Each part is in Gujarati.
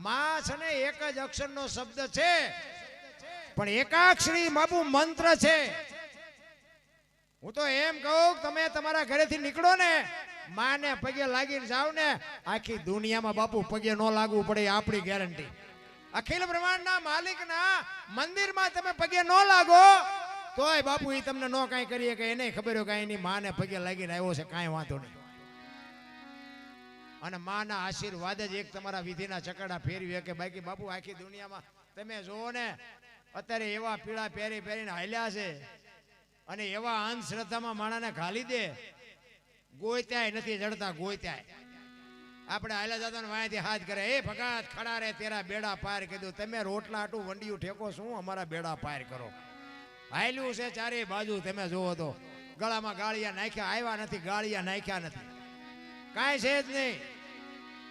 માં છે ને એક જ અક્ષરનો શબ્દ છે, પણ એકાક્ષરી બાપુ મંત્ર છે. હું તો એમ કહું તમે તમારા ઘરેથી નીકળો ને માને પગે લાગીને જાવ ને આખી દુનિયામાં બાપુ પગે ન લાગવું પડે આપણી ગેરંટી. અખિલ બ્રહ્માંડના માલિકના મંદિરમાં તમે પગે ન લાગો તોય બાપુ એ તમને ન કાંઈ કરીએ કે એને ખબર હોય કે એની માને પગે લાગીને આવ્યો છે, કાંઈ વાંધો નહીં. અને માના આશીર્વાદ જ એક તમારા વિધિના ચકડા ફેરવી કે બાકી બાપુ આખી દુનિયામાં તમે જોવો ને અત્યારે એવા પીળા પહેરીને હાલ્યા છે અને એવા અંધશ્રદ્ધામાં માણાને ઘાલી દે ગોત્યાય નથી જડતા ગોત્યાય. આપણે હાલ્યા જતા ને વાંયથી હાથ કરે એ ભગાત ખડા રે તેરા બેડા પાર કીધું તમે રોટલા આટું વંડિયું ઠેકો શું અમારા બેડા પાર કરો. હાલ્યું છે ચારે બાજુ તમે જોવો તો ગળામાં ગાળિયા નાખ્યા આવ્યા નથી, ગાળિયા નાખ્યા નથી, કાંઈ છે જ નહીં.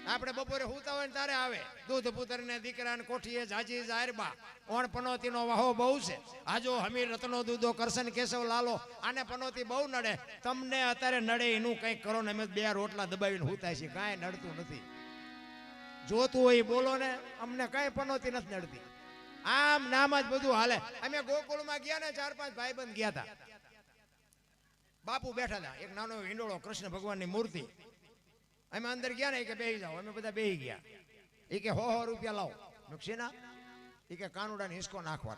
આપણે બપોરે હુતા હોય ને તારે આવે દૂધ પુત્ર ને દીકરા ને કોઠીએ જાજી જાહેરબા ઓણ પનોતી નો વાહો બહુ છે. આજો હમીર રત્નો દૂધો કરશન કેશવ લાલો આને પનોતી બહુ નડે, તમને અત્યારે નડે એનું કંઈક કરો ને અમે બે રોટલા દબાવીને હુતાય છે, કાંઈ નડતું નથી. જોતું હોય બોલો ને, અમને કાંઈ પનોતી નથી નડતી. આમ નામ જ બધું હાલે. અમે ગોકુળમાં ગયા ને 4-5 ભાઈબંધ ગયા હતા, બાપુ બેઠા હતા, એક નાનો હિંડોળો કૃષ્ણ ભગવાનની મૂર્તિ. અમે અંદર ગયા ને કે બેહી જાઓ, અમે બધા બેહી ગયા. એ કે 100 રૂપિયા લાવો. નુકસીના એ કે કાનુડાને હિસકો નાખવા.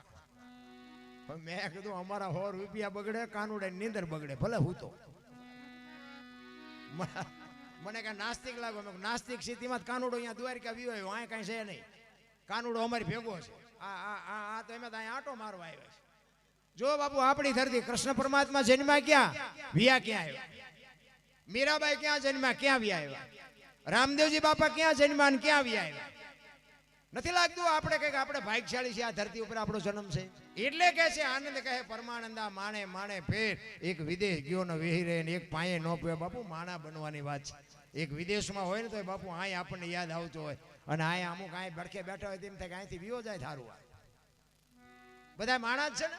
મેં કીધું અમારા 100 રૂપિયા બગડે, કાનુડાની નીંદર બગડે, ભલે હું તો મને કઈ નાસ્તિક લાગો. નાસ્તિક સ્થિતિમાં કાનુડો અહીંયા દ્વારકા વ્યુ આવ્યો, આ કઈ છે નહીં, કાનુડો અમારી ભેગો છે. આ તો એમ અહીંયા આટો મારવા આવ્યો છે. જો બાપુ આપણી ધરતી કૃષ્ણ પરમાત્મા જન્મ્યા ક્યાં, વિયા ક્યાં આવ્યા, મીરાબાઈ ક્યાં જન્મ્યા, ક્યાં વ્યા આવ્યા, રામદેવજી બાપા ક્યાં જન્મ્યા ને ક્યાં વ્યા આવ્યા. નથી લાગતું આપણે કઈક આપણે ભાગ્યશાળી છે, આ ધરતી ઉપર આપણો જન્મ છે. એટલે કે છે આનંદ કહે પરમાનંદા માણે માણે ફેર, એક વિદેશ ગયો ને વેહી રહે ને એક પાયે ન પીવે. બાપુ માણા બનવાની વાત છે. એક વિદેશમાં હોય ને તો બાપુ અહીં આપણને યાદ આવતો હોય, અને અહીં અમુક અહીં ભડકે બેઠા હોય તેમ થાય કે અહીંથી વિયો જાય થારું. બધા માણા જ છે ને,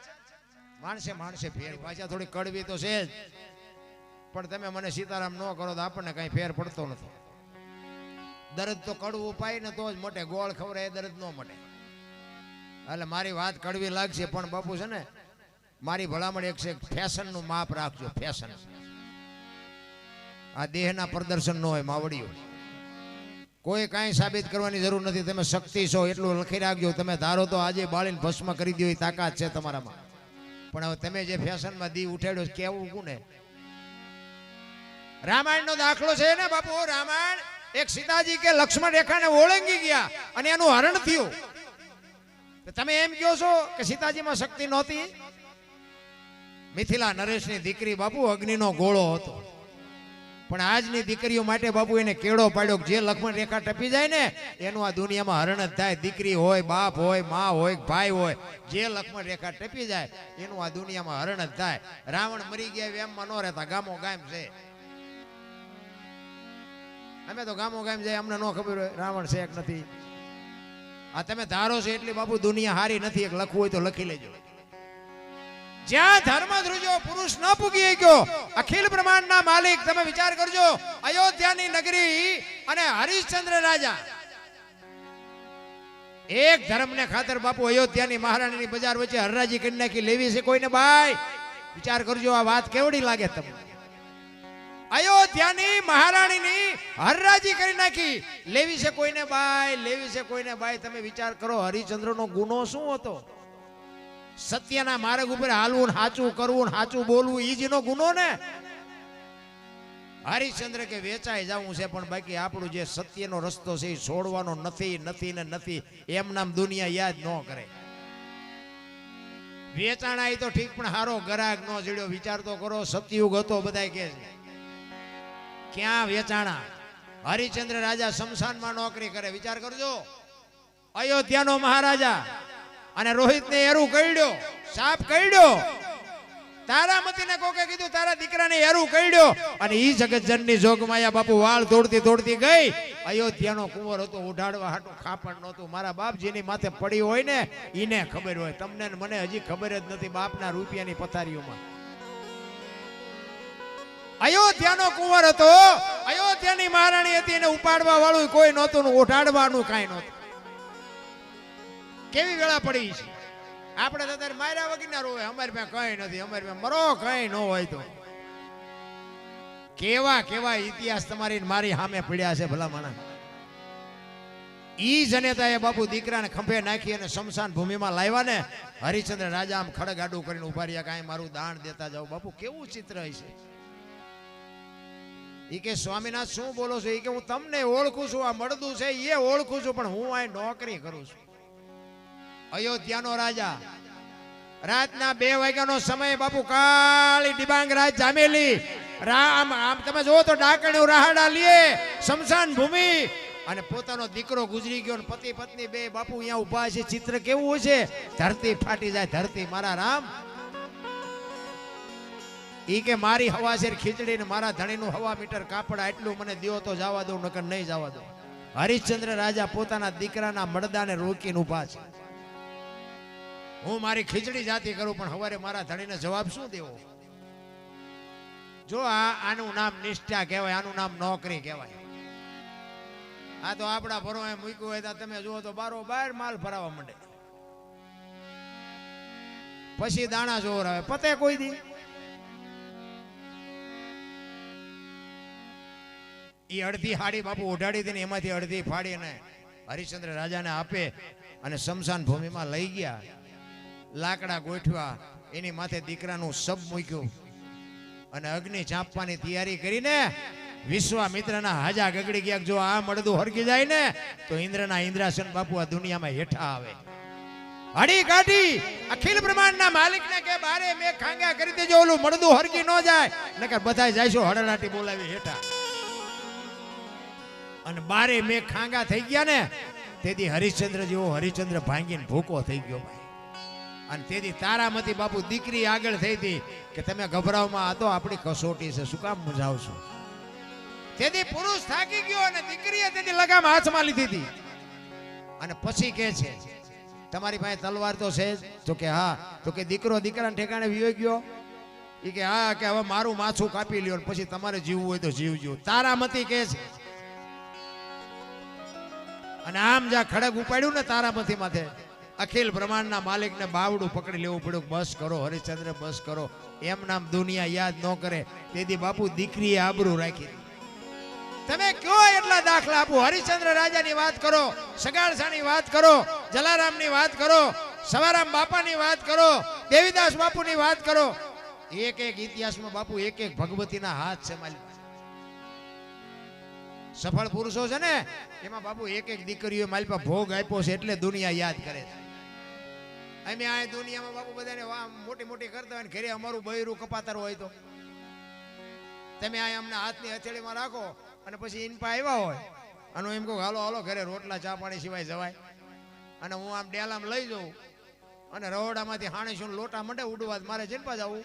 માણસે માણસે ફેર. પાછા થોડી કડવી તો છે જ, પણ તમે મને સીતારામ ન કરો તો આપણને કઈ ફેર પડતો નથી. દર્દ તો કડવું પાય ને તો જ મોટે, ગોળ ખવડાય એ દર્દ ન મોટે. એટલે મારી વાત કડવી લાગશે પણ બાપુ છે ને મારી ભલામણ એક છે, ફેશનનું માપ રાખજો. ફેશન આ દેહના પ્રદર્શન ન હોય માવડીઓ. કોઈ કાંઈ સાબિત કરવાની જરૂર નથી. તમે શક્તિ છો એટલું લખી રાખજો. તમે ધારો તો આજે બાળીને ભસ્મ કરી દો એ તાકાત છે તમારામાં, પણ હવે તમે જે ફેશનમાં દી ઉઠાડ્યો કેવું કોને. રામાયણ નો દાખલો છે ને બાપુ. રામાયણ એક સીતાજી કે લક્ષ્મણ રેખાને ઓળંગી ગયા અને એનું હરણ થયું. તમે એમ કહો છો કે સીતાજીમાં શક્તિ નહોતી? મિથિલા નરેશની દીકરી બાપુ અગ્નિનો ગોળો હતો, પણ આજની દીકરીઓ માટે બાપુ એને કેળો પાડ્યો. જે લક્ષ્મણ રેખા ટપી જાય ને એનું આ દુનિયામાં હરણ જ થાય. દીકરી હોય, બાપ હોય, મા હોય, ભાઈ હોય, જે લક્ષ્મણ રેખા ટપી જાય એનું આ દુનિયામાં હરણ જ થાય. રાવણ મરી ગયા એમમાં ન રહેતા, ગામો ગામ છે. અમે તો ગામો ગામ જાય, અમને ન ખબર હોય રાવણ છે કે નથી. આ તમે ધારો છો એટલી બાપુ દુનિયા હારી નથી. એક લખવું હોય તો લખી લેજો. જ્યાં ધર્મ ધ્રુજો પુરુષ ન પૂગી ગયો, અખિલ બ્રહ્માંડના માલિક તમે વિચાર કરજો. અયોધ્યાની નગરી અને હરિશ્ચંદ્ર રાજા એક ધર્મને ખાતર બાપુ અયોધ્યાની મહારાણીની બજાર વચ્ચે હરરાજી કરી નાખી. લેવી છે કોઈને બાઈ? વિચાર કરજો આ વાત કેવડી લાગે તમને. અયોધ્યાની મહારાણીની હરરાજી કરી નાખી. લેવી છે કોઈને બાઈ, લેવી છે કોઈને બાઈ. તમે વિચાર કરો હરિશ્ચંદ્રનો ગુનો શું હતો? સત્યના માર્ગ ઉપર હાલવું, સાચું કરવું, સાચું બોલવું, ઈ જ નો ગુનો ને. હરિશ્ચંદ્ર કે વેચાઈ જવું છે, પણ બાકી આપણું જે સત્યનો રસ્તો છે એ છોડવાનો નથી, નથી ને નથી. એમ નામ દુનિયા યાદ ન કરે. વેચાણા તો ઠીક, પણ હારો ગરાગ ન જડ્યો. વિચાર તો કરો, સતયુગ હતો બધાય કે છે, ક્યાં વેચાણા? હરિશ્ચંદ્ર રાજા શમશાનમાં નોકરી કરે. વિચાર કરજો, અયોધ્યાનો મહારાજા અને રોહિતને એરું કઈડ્યો, સાપ કઈડ્યો. તારામતીને કોકે કીધું તારા દીકરાને એરું કઈડ્યો, અને ઈ જગતજનની જોગમાયા બાપુ વાળ દોડતી દોડતી ગઈ. અયોધ્યાનો કુંવર હતો, ઉઢાડવા હાટું ખાપણ નહોતું. મારા બાપ જેની માથે પડી હોય ને ઈને ખબર હોય, તમને મને હજી ખબર જ નથી. બાપના રૂપિયાની પથારીઓમાં અયોધ્યાનો કુંવર હતો, અયોધ્યાની મહારાણી હતી, એને ઉપાડવા વાળું કોઈ નહોતું, ઉઠાડવાનું કાંઈ નહોતું. કેવી વેળા પડી છે. આપણે તો અત્યારે માર્યા વગર ના રોવે, અમારી પાસે કઈ નથી, અમારી પાસે મરો કઈ ન હોય તો. કેવા કેવા ઇતિહાસ તમારી મારી સામે પડ્યા છે ભલા માણસ. ઈ જનેતાએ બાપુ દીકરાને ખંભે નાખી અને શમશાન ભૂમિમાં લાવ્યા ને હરિશ્ચંદ્ર રાજા આમ ખડગ આડું કરીને ઉભા રહ્યા, કાંઈ મારું દાન દેતા જાવ. બાપુ કેવું ચિત્ર હશે. ઈ કે સ્વામિનાથ શું બોલો છો? ઈ કે હું તમને ઓળખું છું, આ મળદું છે એ ઓળખું છું, પણ હું આ નોકરી કરું છું. અયોધ્યાનો રાજા, રાતના 2 વાગ્યાનો સમય બાપુ, કાળી ડિબાંગ રાત જામેલી, રામ આમ તમે જોવો તો ડાકણ્યું રાહડા લે શમશાન ભૂમિ, અને પોતાનો દીકરો ગુજરી ગયો, પતિ પત્ની બે બાપુ અહીંયા ઉભા છે. ચિત્ર કેવું છે? ધરતી ફાટી જાય, ધરતી. મારા રામ ઈ કે મારી હવા છે ખીચડી ને મારા ધણીનું હવા મીટર કાપડ, આટલું મને દ્યો તો જવા દઉં, નકર નહીં જવા દઉં. હરિશ્ચંદ્ર રાજા પોતાના દીકરાના મળદાને રોકીને ઉભા છે. હું મારી ખીચડી જાતી કરું, પણ હવારે મારા ધણીને જવાબ શું દેવો? જો આનું નામ નિષ્ઠા કહેવાય, આનું નામ નોકરી કહેવાય. આ તો આપણા ભરોએ મૂક્યું હોય તો તમે જુઓ તો બારોબાર માલ ભરાવા માંડે, પછી દાણા જોર આવે, પતે કોઈ દી. એ અડધી હાડી બાપુ ઓઢાડી હતી ને એમાંથી અડધી ફાડીને હરિશ્ચંદ્ર રાજાને આપે અને શમશાન ભૂમિમાં લઈ ગયા. લાકડા ગોઠવા, એની માથે દીકરાનું શબ મૂક્યું અને અગ્નિ ચાંપવાની તૈયારી કરીને વિશ્વામિત્રના હાજા ગગડી ગયા. જો આ મળદું હરગી જાય ને તો ઇન્દ્રના ઇન્દ્રાસન બાપુ આ દુનિયામાં હેઠા આવે. હડી કાઢી અખિલ બ્રહ્માંડના માલિકને કે બારે મેં ખાંગા કરી દેજો, ઓલું મળદું હરગી ન જાય, નકર બધા જાયશો હડલાટી બોલાવી હેઠા. અને બારે મેં ખાંગા થઈ ગયા ને તેથી હરિશ્ચંદ્ર જેવો હરિશ્ચંદ્ર ભાંગીને ભૂકો થઈ ગયો. અને તેથી તારામતી બાપુ દીકરી આગળ થઈ હતી કે તમે ગભરાવમાં, આ તો આપણી કસોટી છે, શું કામ મજાવશો? તેથી પુરુષ થાકી ગયો અને દીકરીએ તેથી લગામ હાથમાં લીધી હતી. અને પછી કે છે તમારી પાસે તલવાર તો છે જ? તો કે હા. તો કે દીકરો દીકરાને ઠેકાણે વિયો ગયો? એ કે હા. કે હવે મારું માથું કાપી લ્યો, પછી તમારે જીવવું હોય તો જીવજો. તારામતી કે છે. અને આમ જ્યાં ખડગ ઉપાડ્યું ને તારામતી માથે, અખિલ બ્રહ્માંડના માલિકને બાવડું પકડી લેવું પડ્યું. બસ કરો હરિશ્ચંદ્ર, બસ કરો. એમ નામ દુનિયા યાદ ન કરે. તેથી બાપુ દીકરીએ આબરૂ રાખી. તમે કયો એટલા દાખલા આપો. હરિશ્ચંદ્ર રાજાની વાત કરો, સગાળસાની વાત કરો, જલારામની વાત કરો, સવારામ બાપાની વાત કરો, દેવીદાસ બાપુની વાત કરો. એક એક ઇતિહાસમાં બાપુ એક એક ભગવતીના હાથ છે. માલિક સફળ પુરુષો છે ને એમાં બાપુ એક એક દીકરીઓ મારી પાસે ભોગ આપ્યો છે, એટલે દુનિયા યાદ કરે છે. અમે આ દુનિયામાં બાપુ બધાને મોટી મોટી કરતા હોય ને ઘરે અમારું બૈરું કપાતર હોય તો તમે આ અમને હાથની હથેળીમાં રાખો અને પછી ઇન પા આવ્યા હોય અને એમ કહું હાલો હાલો ઘરે રોટલા ચા પાણી સિવાય જવાય. અને હું આમ ડેલામ લઈ જાઉં અને રહોડામાંથી હાણે શું લોટા મંડે ઉડવા, મારે જનપા જવું.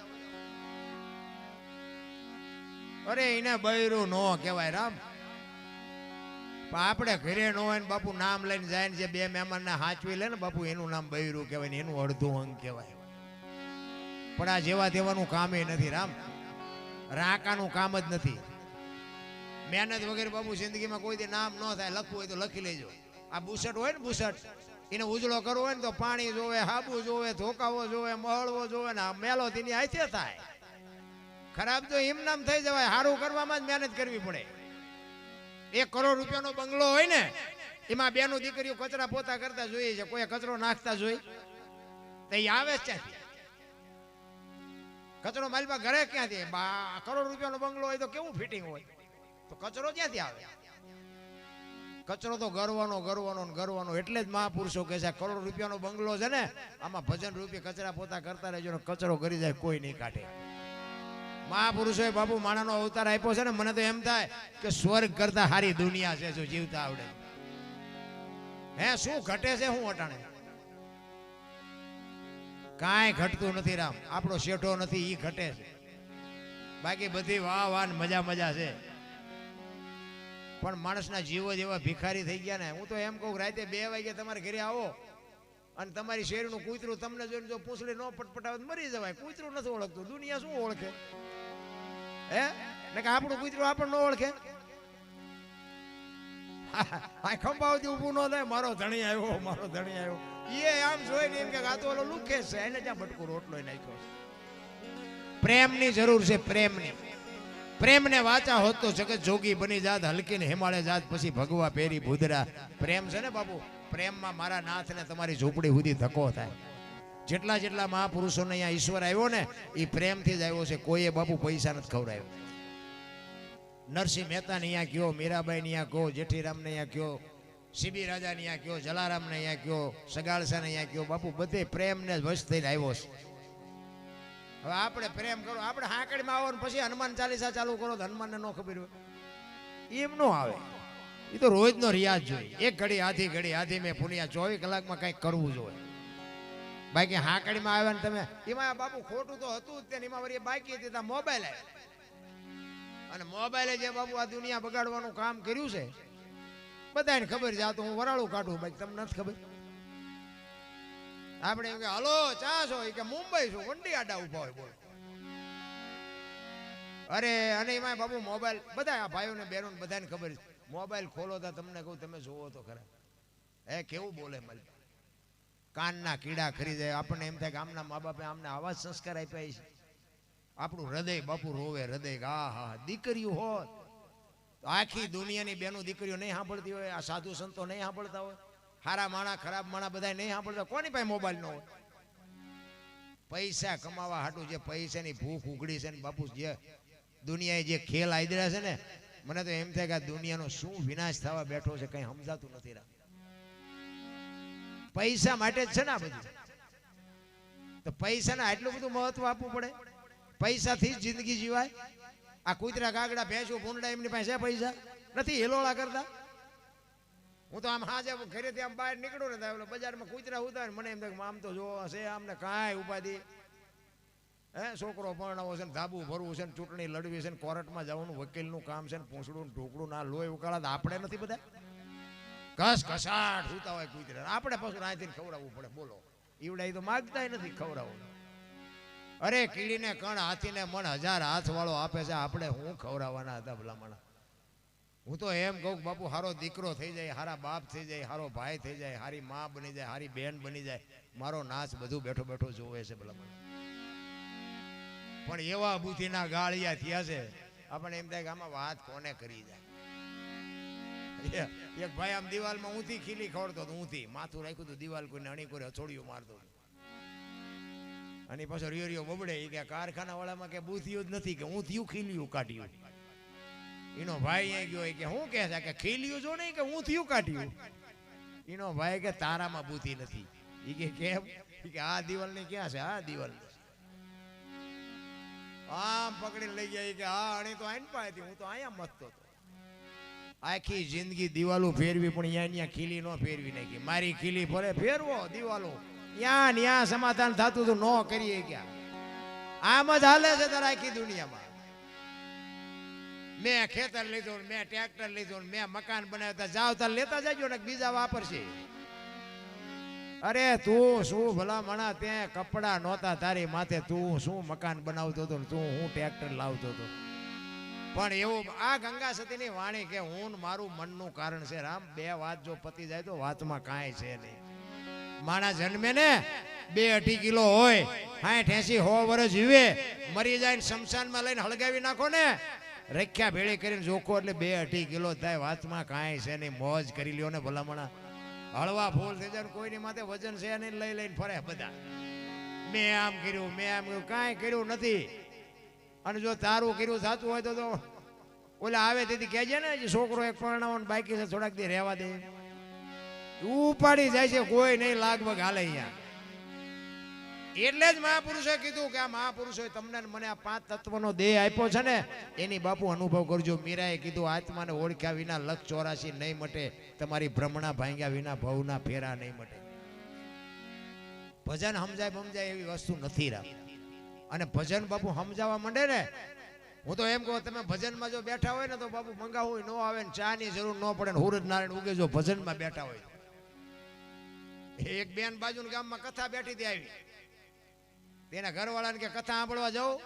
અરે એને બૈરું નો કહેવાય રામ. આપણે ઘરે ન હોય ને બાપુ નામ લઈને જાય ને જે બે મહેમાનને હાચવી લે ને બાપુ, એનું નામ બૈરું કહેવાય ને એનું અડધું અંગ કહેવાય. પણ આ જેવા તેવાનું કામ એ નથી રામ, રાકાનું કામ જ નથી. મહેનત વગેરે બાપુ જિંદગીમાં કોઈ દી નામ ન થાય. લખવું હોય તો લખી લેજો. આ બુસટ હોય ને બુસટ, એને ઉજળો કરવો હોય ને તો પાણી જોવે, હાબુ જોવે, ધોકાવો જોવે, મહળવો જોવે ને મેલો તેની હાથે થાય. ખરાબ તો એમ નામ થઈ જવાય. સારું કરવામાં જ મહેનત કરવી પડે. 1 કરોડ રૂપિયાનો બંગલો હોય ને એમાં બેનું દીકરીઓ કચરા પોતા કરતા જોઈએ છે, કોઈ કચરો નાખતા જોઈ તો એ આવે જ ક્યાંથી? કચરો મારી પાસે ઘરે ક્યાંથી? 1 કરોડ રૂપિયાનો બંગલો હોય તો કેવું ફિટિંગ હોય, તો કચરો ક્યાંથી આવે? કચરો તો ગરવાનો ગરવાનો ગરવાનો. એટલે જ મહાપુરુષો કહે છે 1 કરોડ રૂપિયાનો બંગલો છે ને આમાં ભજન રૂપી કચરા પોતા કરતા રહેજો ને કચરો કરી જાય કોઈ નહીં કાઢે. મહાપુરુષોએ બાપુ માણાનો અવતાર આપ્યો છે ને, મને તો એમ થાય કે સ્વર્ગ કરતા સારી દુનિયા છે જો જીવતા આવડે. હે શું ઘટે છે? શું અટાણે કાંઈ ઘટતું નથી રામ. આપણો શેઠો નથી ઈ ઘટે છે, બાકી બધી વાહ વાહ મજા મજા છે. પણ માણસના જીવો જેવા ભિખારી થઈ ગયા ને. હું તો એમ કહું રાતે 2 વાગે તમારે ઘરે આવો અને તમારી શેરનું કૂતરું તમને જોઈને જો પૂંછડી ન પટપટાવે મરી જવાય. કૂતરું નથી ઓળખતું, દુનિયા શું ઓળખે? હે ને કે આપણું કૂતરું આપણને ન ઓળખે? આ ખંભાવતી ઊભું ન થાય, મારો ધણી આવ્યો, મારો ધણી આવ્યો. એ આમ જોઈને એમ કે આ તો ઓલો લુખે છે, એને ત્યાં બટકું રોટલો નાખ્યો છે. પ્રેમની જરૂર છે, પ્રેમની. પ્રેમને વાચા હોત તો જગત જોગી બની જાત, હલકીને હિમાલય જાત, પછી ભગવા પેરી ભૂદરા. પ્રેમ છે ને બાપુ, પ્રેમમાં મારા નાથને તમારી ઝૂંપડી સુધી ધક્કો થાય. જેટલા જેટલા મહાપુરુષોને અહીંયા ઈશ્વર આવ્યો ને એ પ્રેમથી જ આવ્યો છે. કોઈએ બાપુ પૈસા નથી ખવડાવ્યો. નરસિંહ મહેતાને અહીંયા કયો, મીરાબાઈને અહીંયા કયો, જેઠીરામને અહીંયા કયો, સીબી રાજાને અહીંયા કયો, જલારામને અહીંયા કયો, સગાળસાને અહીંયા કયો, બાપુ બધે પ્રેમને વશ થઈને આવ્યો છે. હવે આપણે પ્રેમ કરો, આપણે હાંકડીમાં આવો ને પછી હનુમાન ચાલીસા ચાલુ કરો તો હનુમાનને ન ખબર હોય, એમ ન આવે. એ તો રોજનો રિયાઝ જોઈએ. એક ઘડી હાથી મેં પુનિયા 24 કલાકમાં કંઈક કરવું જોઈએ. બાકી હાંકડીમાં આવ્યા ને તમે એમાં બાપુ ખોટું તો હતું જ તે, એમાં વળી બાકી હતી ત્યાં મોબાઈલ આવ્યો. અને મોબાઈલે જે બાપુ આ દુનિયા બગાડવાનું કામ કર્યું છે બધાને ખબર છે. આ તો હું વરાળું કાઢું, બાકી તમને નથી ખબર. આપણે એમ કે હલો ચા છો, કે મુંબઈ છું, વંડી આડા ઉભા હોય બોલો. અરે અને એમાં બાપુ મોબાઈલ બધા આ ભાઈઓને બહેનોને બધાને ખબર છે. મોબાઈલ ખોલો તો તમને કહું, તમે જોવો તો ખરા હે કેવું બોલે મળી. કાનના કીડા ખરી જાય. આપણને એમ થાય કે આમના મા બાપે આમને આવા સંસ્કાર આપ્યા છે. આપણું હૃદય બાપુ રોવે, હૃદય હા હા. દીકરીઓ હોત તો આખી દુનિયાની બેનો દીકરીઓ નહીં સાંભળતી હોય, આ સાધુ સંતો નહીં સાંભળતા હોય, સારા માણા ખરાબ માણા બધા નહીં સાંભળતા. કોની પાસે મોબાઈલ ન હોય? પૈસા કમાવા હાટું જે પૈસાની ભૂખ ઉઘડી છે ને બાપુ, જે દુનિયાએ જે ખેલ આદર્યા છે ને, મને તો એમ થાય કે આ દુનિયાનો શું વિનાશ થવા બેઠો છે કઈ સમજાતું નથી. પૈસા માટે જ છે ને આ બધું. તો પૈસાને આટલું બધું મહત્વ આપવું પડે? પૈસાથી જ જિંદગી જીવાય? આ કૂતરા કાગડા ભેંસો ભૂંડા એમની પાસે પૈસા નથી હેલોળા કરતા? હું તો આમ હાજે ઘરેથી આમ બહાર નીકળું ને બજારમાં કૂતરા ઉતાર મને એમ થાય આમ તો જો હશે આમને કાંઈ ઉપાધિ હે. છોકરો પરણાવો છે ને, ધાબુ ભરવું છે ને, ચૂંટણી લડવી છે ને, કોર્ટમાં જવાનું વકીલનું કામ છે ને, પૂંછડું ઢોકળું ના લોહી ઉકાળા. આપણે નથી બધા ઘસ ઘસાટ સુતા હોય કૂતરા. આપણે પાછું અહીંથી ખવડાવવું પડે બોલો. ઈવડા તો માગતા નથી ખવડાવવું. અરે કીડીને કણ હાથીને મણ 1000 હાથ વાળો આપે છે, આપણે હું ખવડાવવાના હતા ભલામણા. હું તો એમ કહું બાપુ હારો દીકરો થઈ જાય, હારા બાપ થઈ જાય, હારો ભાઈ થઈ જાય, હારી માં બની જાય, હારી બેન બની જાય, મારો નાચ બધું બેઠો બેઠો જોવે છે ભલામણા. પણ એવા બુદ્ધિના ગાળિયા થયા છે આપણને એમ થાય કે આમાં વાત કોને કરી જાય. એક ભાઈ આમ દિવાલમાં ઊંધી ખીલી ખવડતો હતો, ઊંધી માથું રાખ્યું હતું દિવાલ, કોઈને અણી કોઈ હથોડિયું મારતો હતો. અને પાછો રિયો બબડે કે કારખાના વાળામાં કે બુદ્ધિયું જ નથી કે ઊંધિયું ખીલિયું કાઢ્યું. એનો ભાઈ અહીં ગયો કે શું કહે છે કે ખીલિયું જો નહીં કે ઊંધિયું કાઢ્યું. એનો ભાઈ કે તારામાં બુદ્ધિ નથી. એ કે કેમ? કે આ દિવાલ ની ક્યાં છે? આ દિવાલ આમ પકડીને લઈ ગયા કે આ અણી તો આઈને પાડી, હું તો અહીંયા મતતો હતો. આખી જિંદગી દિવાલો ફેરવી પણ અહીંયા ખીલી ન ફેરવી નાખી. મારી ખીલી ફરે ફેરવો દિવાલો, ત્યાં સમાધાન થતું તો ન કરીએ ક્યાં. આમ જ હાલે છે તારા આખી દુનિયામાં. મેં ખેતર લીધું, મેં ટ્રેક્ટર લીધું, મેં મકાન બનાવતા જાવ તાર લેતા જજો ને બીજા વાપરશે. અરે તું શું ભલા મણા, ત્યાં કપડા નહોતા તારી માથે, તું શું મકાન બનાવતો હતો, તું હું ટ્રેક્ટર લાવતો હતો. પણ એવું આ ગંગા સતીની વાણી કે હું મારું મનનું કારણ છે. રામ બે વાત જો પતી જાય તો વાતમાં કાંઈ છે નહીં. માણસ જન્મે ને 2-2.5 કિલો હોય, 60-80 100 વર્ષ જીવે, મરી જાય ને શમશાનમાં લઈને હળગાવી નાખો ને, રખ્યા ભેળી કરીને જોખો એટલે 2-2.5 કિલો થાય. વાતમાં કાંઈ છે નહીં. મોજ કરી લ્યો ને ભલામણા. હળવા ફૂલ થઈ જાય, કોઈની માથે વજન છે નહીં, લઈ લઈને ફરે બધા. મેં આમ કર્યું, મેં આમ કર્યું, કાંઈ કર્યું નથી. અને જો તારું કર્યું થતું હોય તો ઓલા આવે તેથી કહેજે ને છોકરો એક પરણાવવાનો બાકી છે, થોડાક દી રહેવા દે. ઉપાડી જાય છે, કોઈ નહીં લાગવગ હાલે અહીંયા. એટલે જ મહાપુરુષે કીધું કે આ મહાપુરુષોએ તમને મને આ 5 તત્વનો દેહ આપ્યો છે ને, એની બાપુ અનુભવ કરજો. મીરાએ કીધું આત્માને ઓળખ્યા વિના 184 નહીં મટે, તમારી ભ્રમણા ભાંગ્યા વિના ભવના ફેરા નહીં મટે. ભજન સમજાય એવી વસ્તુ નથી રામ. અને ભજન બાપુ સમજાવવા માંડે ને, હું તો એમ કહું તમે ભજનમાં જો બેઠા હોય ને તો બાપુ મંગાવું ન આવે ને ચા ની જરૂર ન પડે ને હુરજ નારાયણ ઉગે જો ભજનમાં બેઠા હોય. એક બેન બાજુ ગામમાં કથા બેઠી હતી આવી, તેના ઘરવાળાને કે કથા સાંભળવા જાઉં,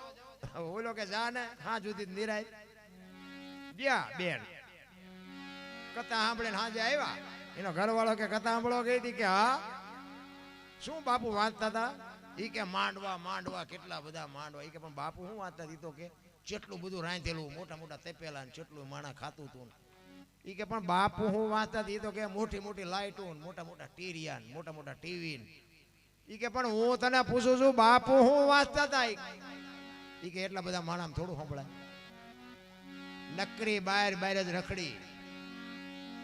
ઓલો કે જા ને હા જુદી નિરાય ગયા. બેન કથા સાંભળીને હાજે આવ્યા. એનો ઘરવાળો કે કથા સાંભળો ગઈ હતી કે હા. શું બાપુ વાંચતા હતા? એ કે માંડવા માંડવા કેટલા બધા માંડવા. એ કે પણ બાપુ શું વાંચતા હતી? તો કે જેટલું બધું રાંધેલું મોટા મોટા તેપેલા ને જેટલું માણા ખાતું હતું. એ કે પણ બાપુ હું વાંચતા હતી? તો કે મોટી મોટી લાઇટો મોટા મોટા ટીરિયા મોટા મોટા ટીવી. એ કે પણ હું તને પૂછું છું બાપુ હું વાંચતા હતા? એ કે એટલા બધા માણસ થોડું સંભળાય. નકરી બહાર બહાર જ રખડી.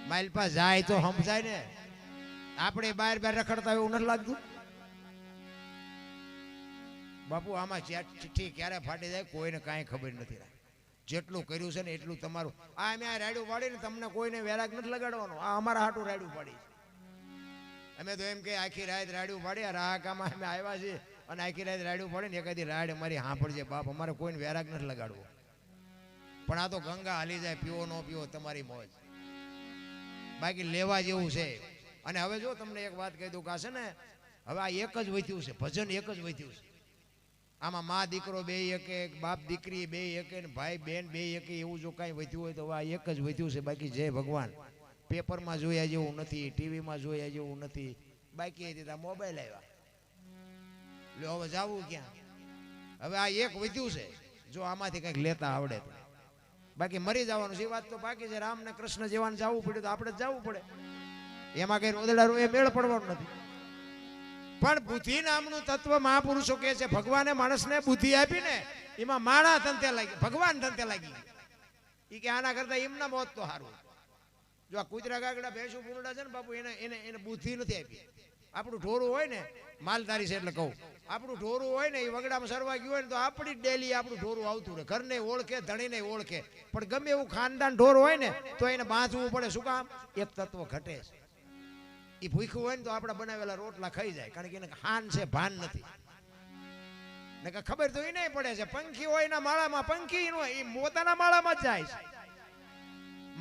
માઇલ પાસ જાય તો સમજાય ને. આપણે બહાર બહાર રખડતા એવું નથી લાગતું? બાપુ આમાં ચિઠ્ઠી ક્યારે ફાટી જાય કોઈને કાંઈ ખબર નથી. જેટલું કર્યું છે ને એટલું તમારું. આ અમે આ રાડ્યું પાડીને તમને કોઈને વેરાગ નથી લગાડવાનો. આ અમારા હાટું રાડ્યું પાડી. અમે તો એમ કે આખી રાત રાડ્યું પાડી. રાહકામાં અમે આવ્યા છીએ અને આખી રાત રાડ્યું પાડી ને એકાદી રાડ અમારી સાંભળજે બાપ. અમારે કોઈને વેરાગ નથી લગાડવો. પણ આ તો ગંગા હાલી જાય. પીવો ન પીવો તમારી મોજ. બાકી લેવા જેવું છે. અને હવે જો તમને એક વાત કહી દઉં કે છે ને હવે આ એક જ વધ્યું છે. ભજન એક જ વધ્યું છે. આમાં મા દીકરો બે એકે, બાપ દીકરી બે એકે, ભાઈ બેન બે એકે, એવું જો કાંઈ વધ્યું હોય તો આ એક જ વધ્યું છે. બાકી જય ભગવાન. પેપરમાં જોયા જેવું નથી, ટીવીમાં જોયા જેવું નથી. બાકી એ મોબાઈલ આવ્યા. એટલે હવે જવું ક્યાં? હવે આ એક વધ્યું છે. જો આમાંથી કંઈક લેતા આવડે તો. બાકી મરી જવાનું છે વાત તો બાકી છે. રામ ને કૃષ્ણ જેવાને જવું પડ્યું તો આપણે જવું પડે. એમાં કઈ રોદડા એ મેળ પડવાનું નથી. પણ બુદ્ધિ નામનું તત્વ મહાપુરુષો કહે છે ભગવાને માણસને બુદ્ધિ આપીને એમાં માણા ધંધે લાગી, ભગવાન ધંધે લાગી. એ કે આના કરતા એમના મોત તો સારું. જો આ કૂતરા કાગડા ભેંસું પૂરડા છે ને બાપુ એને એને એને બુદ્ધિ નથી આપી. આપણું ઢોરું હોય ને, માલધારી છે એટલે કહું, આપણું ઢોરું હોય ને એ વગડામાં સરવા ગયું હોય ને તો આપણી ડેલી આપણું ઢોરું આવતું રહે. ઘરને ઓળખે, ધણીને ઓળખે. પણ ગમે એવું ખાનદાન ઢોર હોય ને તો એને બાંધવું પડે. શું કામ? એક તત્વ ઘટે છે. એ ભૂખ્યું હોય ને તો આપણા બનાવેલા રોટલા ખાઈ જાય. કારણ કે એને હાન છે, ભાન નથી. ને ખબર તો એ નહીં પડે છે. પંખી હોય એના માળામાં, પંખી એ પોતાના માળામાં જ જાય છે.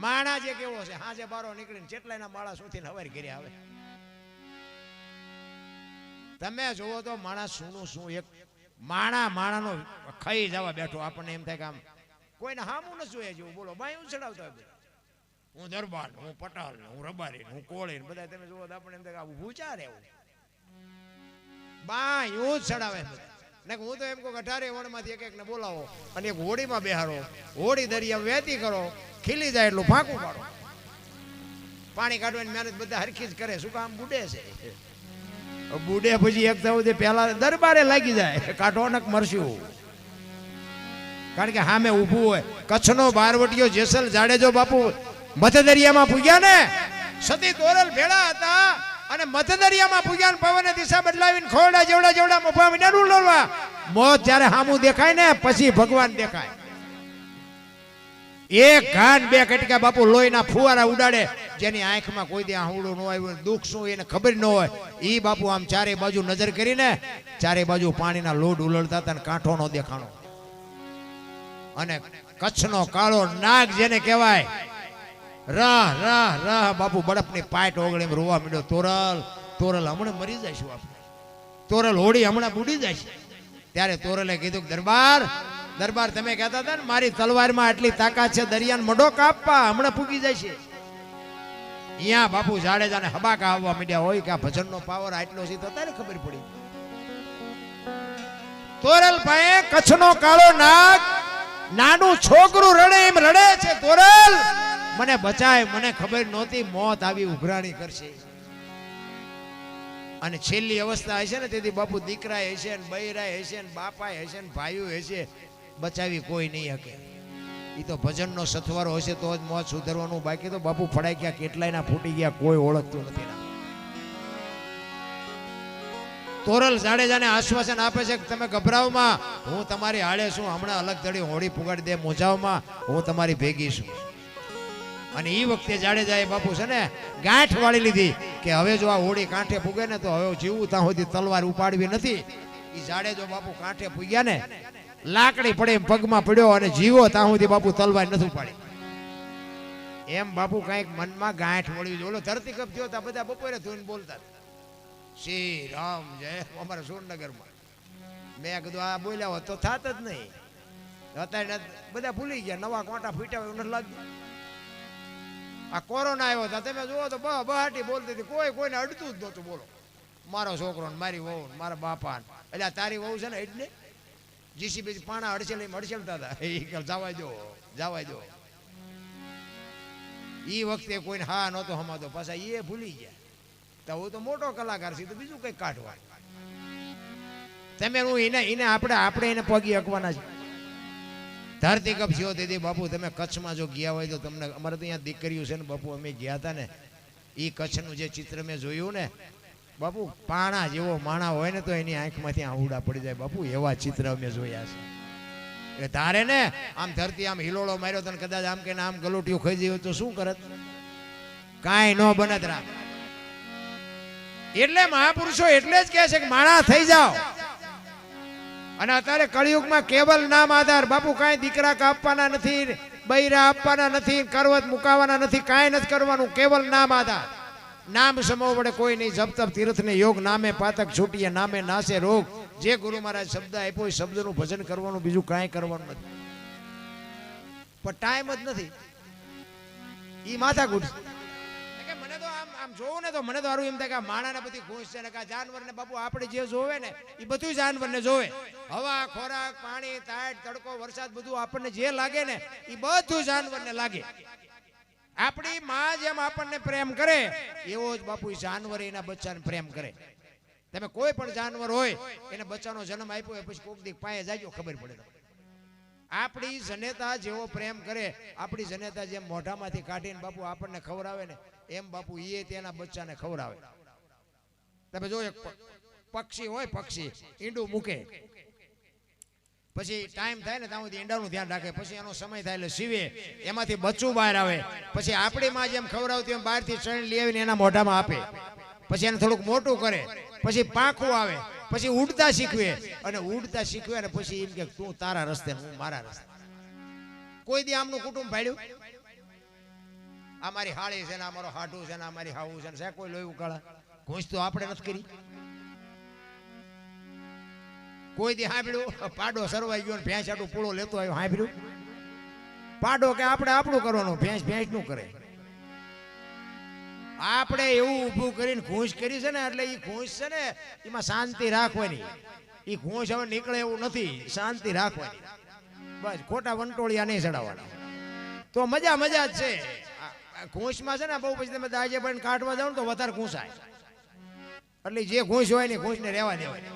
માણા જે કેવો છે, હાજે બારો નીકળીને જેટલા એના માળા સુધી હવારી કરી આવે. તમે જોવો તો માણસ શું શું એક માણાનો ખાઈ જવા બેઠો. આપણને એમ થાય કે આમ કોઈને હામું ન જોઈએ જેવું. બોલો બાયું ચડાવતા હોય. હું દરબાર, હું પટાલ, હું રબારી, હું કોળી, બધા તમે જોવો તો આપણને એમ થાય કે ભૂચા રહેવું. બાયું જ ચડાવે બધા. ને હું તો એમ કહું 18 વણમાંથી એક ને બોલાવો અને એક હોડીમાં બેહારો. હોડી દરિયા વહેતી કરો, ખીલી જાય એટલું ફાંકું પાડો. પાણી કાઢવાની મહેનત બધા હરખી જ કરે. શું કામ? બુડે છે. બુડે પછી એક થવું પેલા દરબારે લાગી જાય. કાઢો નક મરશું. કારણ કે સામે ઊભું હોય. કચ્છનો બારવટીયો જેસલ જાડેજો બાપુ મધદરિયામાં પૂગ્યા ને, સતી તોરલ ભેળા હતા અને મધદરિયામાં પૂગ્યા. પવને દિશા બદલાવીને ખોરડા જેવડા જેવડા મોભા મીંડાનું લોલવા. મોત જ્યારે સામું દેખાય ને પછી ભગવાન દેખાય. એક ઘાન બે કટકા બાપુ લોહીના ફુવારા ઉડાડે. જેની આંખમાં કોઈ દી આહુડું ન આવ્યું, દુઃખ શું એને ખબર ન હોય, એ બાપુ આમ ચારે બાજુ નજર કરીને ચારે બાજુ પાણીના લોડ ઉલળતા હતા ને કાંઠો નો દેખાણો. અને કચ્છનો કાળો નાગ જેને કહેવાય, રાહ રાહ રાહ બાપુ બરફની પાટ ઓગળી રોવા માંડ્યો. તોરલ તોરલ હમણાં મરી જઈશું આપણે. તોરલ હોડી હમણાં બુડી જાય છે. ત્યારે તોરલે કીધું દરબાર દરબાર તમે કહેતા હતા ને મારી તલવારમાં આટલી તાકાત છે, દરિયાને મડો કાપવા હમણાં પૂગી જાય છે. અહીંયા બાપુ જાડેજાને હબાકા આવવા માંડ્યા હોય કે આ ભજનનો પાવર આટલો છે. તો તારે ખબર પડી. તોરલ ભાઈ કચ્છનો કાળો નાગ નાનું છોકરું રડે એમ રડે છે. તોરલ મને બચાય, મને ખબર નહોતી મોત આવી ઉઘરાણી કરશે. અને છેલ્લી અવસ્થા હશે ને તેથી બાપુ દીકરા હશે ને બૈરા હશે ને બાપા હશે ને ભાઈઓ હશે, બચાવી કોઈ નહીં શકે. એ તો ભજનનો સથવારો હશે તો જ મોત સુધરવાનું. બાકી તો બાપુ ફડાઈ ગયા, કેટલાયના ફૂટી ગયા, કોઈ ઓળખતું નથી. તોરલ જાડેજાને આશ્વાસન આપે છે કે તમે ગભરાવમાં, હું તમારી હાળે છું. હમણાં અલગ ધડી હોડી પુગાડી દે મોજાવમાં, હું તમારી ભેગી છું. અને એ વખતે જાડેજાએ બાપુ છે ને ગાંઠ વાળી લીધી કે હવે જો આ હોડી કાંઠે પૂગે ને તો હવે જીવું ત્યાં સુધી તલવાર ઉપાડવી નથી. એ જાડેજો બાપુ કાંઠે પૂગ્યા ને લાકડી પડે પગમાં પડ્યો અને જીવો ત્યાં સુધી બાપુ તલવાર નથી ઉપાડી. એમ બાપુ કઈક મનમાં ગાંઠ વળી ઓલો ધરતી કપ થયો તા બધા બપોરે ધોઈને બોલતા શ્રી રામ જય અમારા સુરનગરમાં. મેં કીધું આ બોલ્યા હોત તો થાત જ નહીં. અત્યારે બધા ભૂલી ગયા, નવા કોંટા ફૂટ્યા હોય એવું નથી લાગ્યું. આ કોરોના આવ્યો હતા તમે જુઓ તો બહાટી બોલતી હતી, કોઈ કોઈને અડતું જ નહોતું. બોલો, મારો છોકરો ને મારી વહુ ને મારા બાપા ને, એટલે તારી વહુ છે ને એટલે જીસીબી પાણા હડસેલતા હતા. એ જવા દો. એ વખતે કોઈને હા નહોતો હમાતો, પાછા એ ભૂલી ગયા. તો હું તો મોટો કલાકાર છું, તો બીજું કઈ કાઢવા. તમે હું એને આપણે એને પગી હકવાના છે. ધરતી કપ થયો તેથી બાપુ તમે કચ્છમાં જો ગયા હોય તો તમને, અમારે તો અહીંયા દીકરીઓ છે ને બાપુ, અમે ગયા હતા ને એ કચ્છનું જે ચિત્ર મેં જોયું ને બાપુ, પાણા જેવો માણા હોય ને તો એની આંખમાંથી આહુડા પડી જાય બાપુ, એવા ચિત્ર અમે જોયા છે. એ તારે ને આમ ધરતી આમ હિલોળો માર્યો તને કદાચ આમ કે આમ ગલોટિયું ખાઈ જયું તો શું કરત? કાંઈ ન બનત રાખ. એટલે મહાપુરુષો એટલે જ કહે છે કે માણા થઈ જાઓ. અને અત્યારે કળિયુગમાં કેવલ નામ આધાર બાપુ, કાંઈ દીકરા કાપવાના નથી, બૈરા આપવાના નથી, કરવત મુકાવાના નથી, કાંઈ નથી કરવાનું, કેવલ નામ આધાર. નામ સમો વડે કોઈ નહીં, જપ તપ તીર્થ ને યોગ, નામે પાતક છૂટીએ નામે નાશે રોગ. જે ગુરુ મહારાજ શબ્દ આપ્યો એ શબ્દનું ભજન કરવાનું, બીજું કાંઈ કરવાનું નથી. પણ ટાઈમ જ નથી. ઈ માથાકૂટ. મને તો આમ જોવું ને તો મને તો સારું એમ થાય કે માણાને બધી ખુશ છે ને કે જાનવરને બાપુ આપણે જે જોવે ને એ બધું જાનવરને જોવે. હવા, ખોરાક, પાણી, તાટ, તડકો, વરસાદ બધું આપણને જે લાગે ને એ બધું જાનવરને લાગે. આપણી માં જેમ આપણને પ્રેમ કરે એવો જ બાપુ જાનવર એના બચ્ચાને પ્રેમ કરે. તમે કોઈ પણ જાનવર હોય એને બચ્ચાનો જન્મ આપ્યો હોય પછી કોક દી પાયે જાજો ખબર પડે. આપણી જનેતા જેવો પ્રેમ કરે, આપણી જનેતા જેમ મોઢામાંથી કાઢીને બાપુ આપણને ખવડાવે ને એમ બાપુ એ તેના બચ્ચાને ખવડાવે. તમે જો એક પક્ષી હોય, પક્ષી ઈંડું મૂકે પછી ટાઈમ થાય ને ત્યાં સુધી ઈંડાનું ધ્યાન રાખે, પછી એનો સમય થાય એટલે સીવે, એમાંથી બચ્ચું બહાર આવે, પછી આપણી માં જેમ ખવડાવતી એમ બહારથી ચણ લઈ આવીને એના મોઢામાં આપે, પછી એને થોડુંક મોટું કરે, પછી પાંખું આવે, પછી ઉડતા શીખવે, અને ઉડતા શીખવે ને પછી એમ કે તું તારા રસ્તે હું મારા રસ્તે. કોઈ દી આમનું કુટુંબ ભાડ્યું? આ મારી હાળી છે ને, અમારો હાડું છે ને, અમારી હાવું છે ને, કોઈ લોહી ઉકાળા ઘૂંસ તો આપણે નથી કરી. કોઈ દી સાંભળ્યું પાડો સરવાઈ ગયો ને ભેંસ આટલું પૂળો લેતો આવ્યો? સાંભળ્યું? પાડો કે આપણે આપણું કરવાનું, ભેંસ નું કરે. આપણે એવું ઊભું કરીને ઘૂંસ કરી છે ને, એટલે એ ઘૂંસ છે ને એમાં શાંતિ રાખવાની. એ ઘૂંસ હવે નીકળે એવું નથી, શાંતિ રાખવાની બસ. ખોટા વંટોળિયા નહીં ચડાવવાના, તો મજા જ છે. ઘૂંસમાં છે ને બહુ પછી તમે દાજે પણ કાઢવા જાવ ને તો વધારે ઘૂંસાય. એટલે જે ઘૂંસ હોય ને ઘૂંસને રહેવા દેવાય.